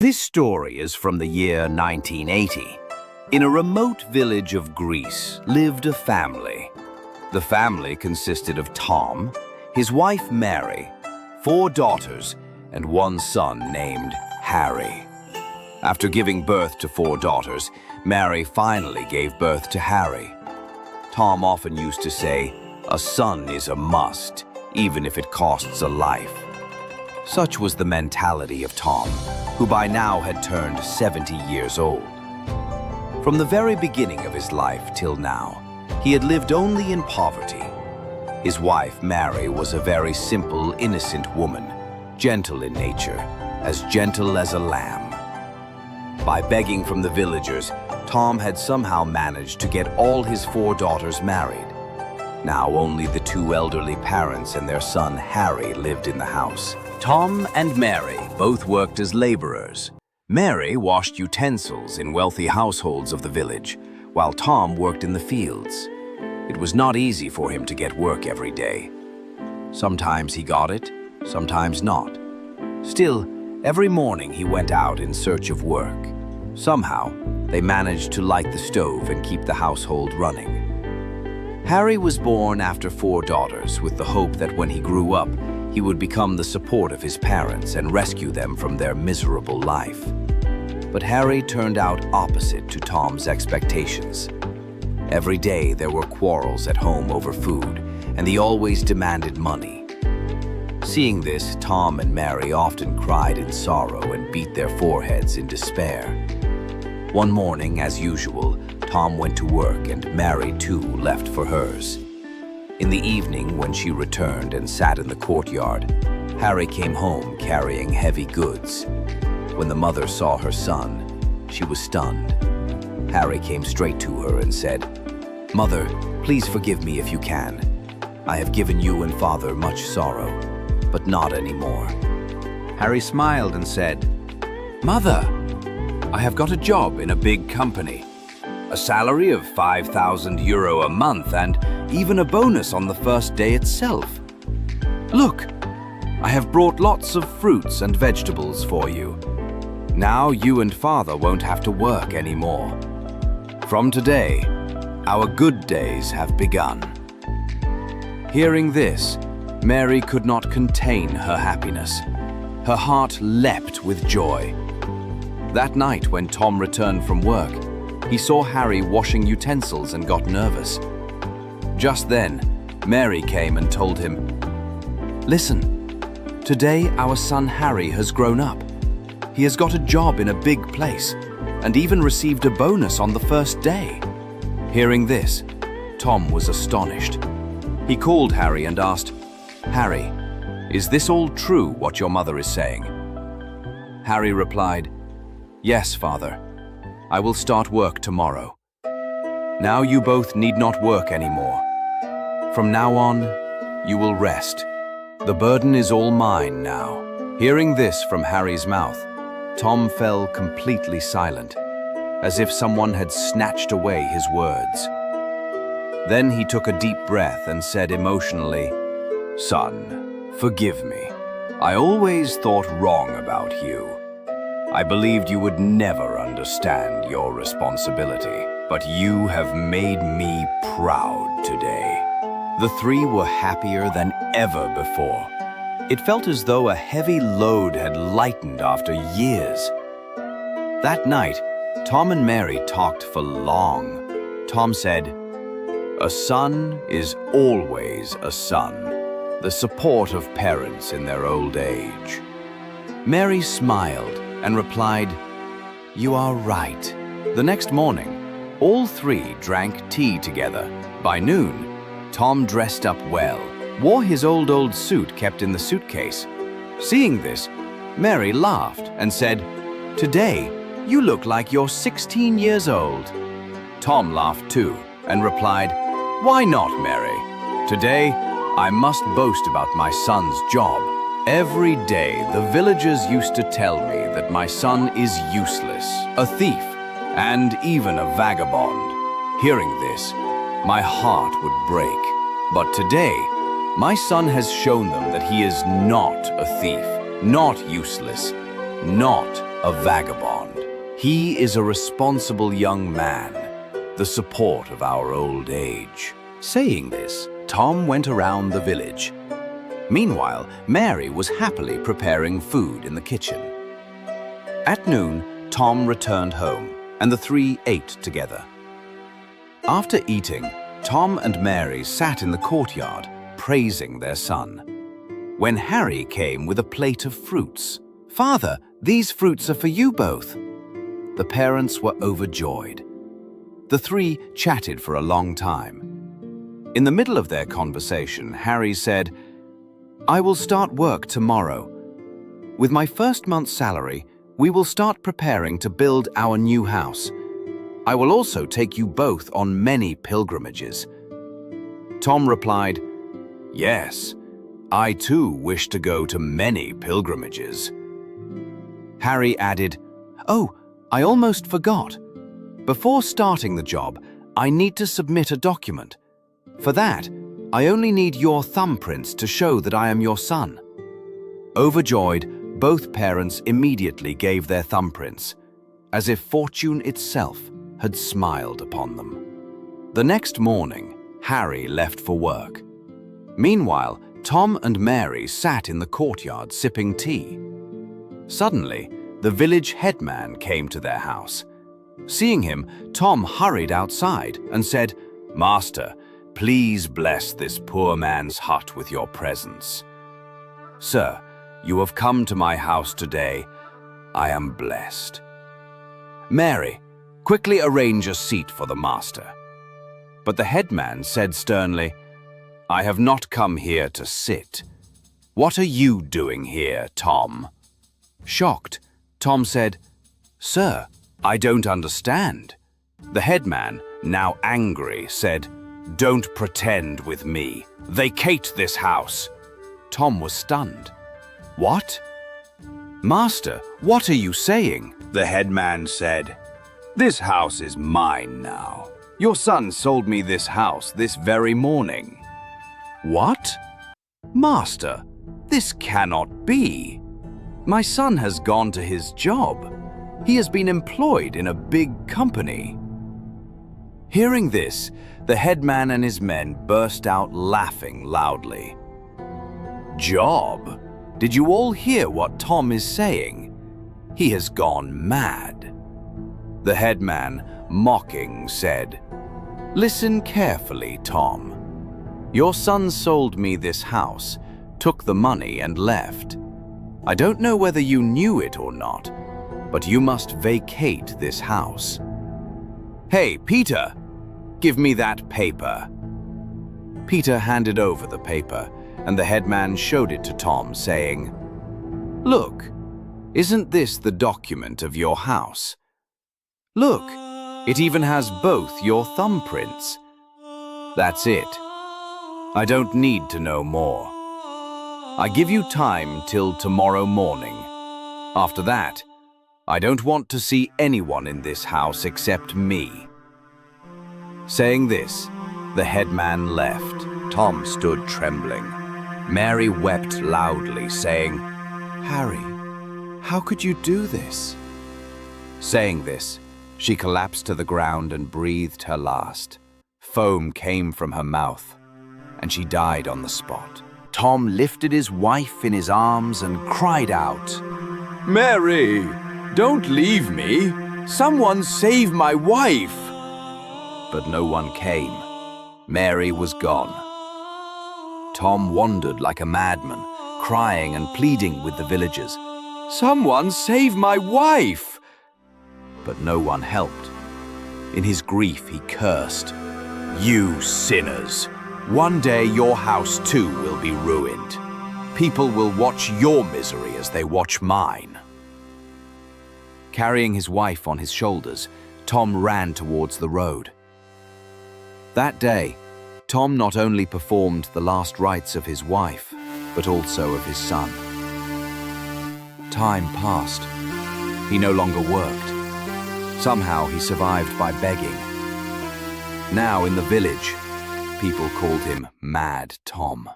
This story is from the year 1980. In a remote village of Greece lived a family. The family consisted of Tom, his wife Mary, 4 daughters, and 1 son named Harry. After giving birth to 4 daughters, Mary finally gave birth to Harry. Tom often used to say, "A son is a must, even if it costs a life." Such was the mentality of Tom, who by now had turned 70 years old. From the very beginning of his life till now, he had lived only in poverty. His wife, Mary, was a very simple, innocent woman, gentle in nature, as gentle as a lamb. By begging from the villagers, Tom had somehow managed to get all his 4 daughters married. Now only the 2 elderly parents and their son Harry lived in the house. Tom and Mary both worked as laborers. Mary washed utensils in wealthy households of the village, while Tom worked in the fields. It was not easy for him to get work every day. Sometimes he got it, sometimes not. Still, every morning he went out in search of work. Somehow, they managed to light the stove and keep the household running. Harry was born after 4 daughters with the hope that when he grew up, he would become the support of his parents and rescue them from their miserable life. But Harry turned out opposite to Tom's expectations. Every day there were quarrels at home over food, and they always demanded money. Seeing this, Tom and Mary often cried in sorrow and beat their foreheads in despair. One morning, as usual, Tom went to work and Mary too left for hers. In the evening, when she returned and sat in the courtyard, Harry came home carrying heavy goods. When the mother saw her son, she was stunned. Harry came straight to her and said, "Mother, please forgive me if you can. I have given you and Father much sorrow, but not anymore." Harry smiled and said, "Mother, I have got a job in a big company. A salary of €5,000 a month and even a bonus on the first day itself. Look, I have brought lots of fruits and vegetables for you. Now you and Father won't have to work anymore. From today, our good days have begun." Hearing this, Mary could not contain her happiness. Her heart leapt with joy. That night, when Tom returned from work, he saw Harry washing utensils and got nervous. Just then, Mary came and told him, "Listen, today our son Harry has grown up. He has got a job in a big place and even received a bonus on the first day." Hearing this, Tom was astonished. He called Harry and asked, "Harry, is this all true what your mother is saying?" Harry replied, "Yes, Father. I will start work tomorrow. Now you both need not work anymore. From now on, you will rest. The burden is all mine now." Hearing this from Harry's mouth, Tom fell completely silent, as if someone had snatched away his words. Then he took a deep breath and said emotionally, "Son, forgive me. I always thought wrong about you. I believed you would never understand your responsibility, but you have made me proud today." The 3 were happier than ever before. It felt as though a heavy load had lightened after years. That night, Tom and Mary talked for long. Tom said, "A son is always a son, the support of parents in their old age." Mary smiled and replied, "You are right." The next morning, all 3 drank tea together. By noon, Tom dressed up well, wore his old suit kept in the suitcase. Seeing this, Mary laughed and said, "Today, you look like you're 16 years old." Tom laughed too and replied, "Why not, Mary? Today, I must boast about my son's job. Every day, the villagers used to tell me that my son is useless, a thief, and even a vagabond. Hearing this, my heart would break. But today, my son has shown them that he is not a thief, not useless. not a vagabond. He is a responsible young man, the support of our old age." Saying this, Tom went around the village. Meanwhile, Mary was happily preparing food in the kitchen. At noon, Tom returned home, and the three ate together. After eating, Tom and Mary sat in the courtyard, praising their son. When Harry came with a plate of fruits, "Father, these fruits are for you both." The parents were overjoyed. The three chatted for a long time. In the middle of their conversation, Harry said, "I will start work tomorrow. With my first month's salary, we will start preparing to build our new house. I will also take you both on many pilgrimages." Tom replied, "Yes, I too wish to go to many pilgrimages." Harry added, "Oh, I almost forgot. Before starting the job, I need to submit a document. For that, I only need your thumbprints to show that I am your son." Overjoyed, both parents immediately gave their thumbprints, as if fortune itself had smiled upon them. The next morning, Harry left for work. Meanwhile, Tom and Mary sat in the courtyard sipping tea. Suddenly, the village headman came to their house. Seeing him, Tom hurried outside and said, "Master, please bless this poor man's hut with your presence." "Sir, you have come to my house today. I am blessed." "Mary, quickly arrange a seat for the master." But the headman said sternly, "I have not come here to sit. What are you doing here, Tom?" Shocked, Tom said, "Sir, I don't understand." The headman, now angry, said, "Don't pretend with me. Vacate this house." Tom was stunned. "What?" "Master, what are you saying?" The headman said, "This house is mine now. Your son sold me this house this very morning." "What?" "Master, this cannot be. My son has gone to his job. He has been employed in a big company." Hearing this, the headman and his men burst out laughing loudly. "Job? Did you all hear what Tom is saying? He has gone mad." The headman, mocking, said, "Listen carefully, Tom. Your son sold me this house, took the money and left. I don't know whether you knew it or not, but you must vacate this house." "Hey, Peter, give me that paper." Peter handed over the paper, and the headman showed it to Tom, saying, "Look, isn't this the document of your house? Look, it even has both your thumbprints. That's it. I don't need to know more. I give you time till tomorrow morning. After that, I don't want to see anyone in this house except me." Saying this, the headman left. Tom stood trembling. Mary wept loudly, saying, "Harry, how could you do this?" Saying this, she collapsed to the ground and breathed her last. Foam came from her mouth, and she died on the spot. Tom lifted his wife in his arms and cried out, "Mary, don't leave me! Someone save my wife!" But no one came. Mary was gone. Tom wandered like a madman, crying and pleading with the villagers, "Someone save my wife!" But no one helped. In his grief, he cursed, "You sinners! One day your house too will be ruined. People will watch your misery as they watch mine." Carrying his wife on his shoulders, Tom ran towards the road. That day, Tom not only performed the last rites of his wife, but also of his son. Time passed. He no longer worked. Somehow he survived by begging. Now in the village, people called him Mad Tom.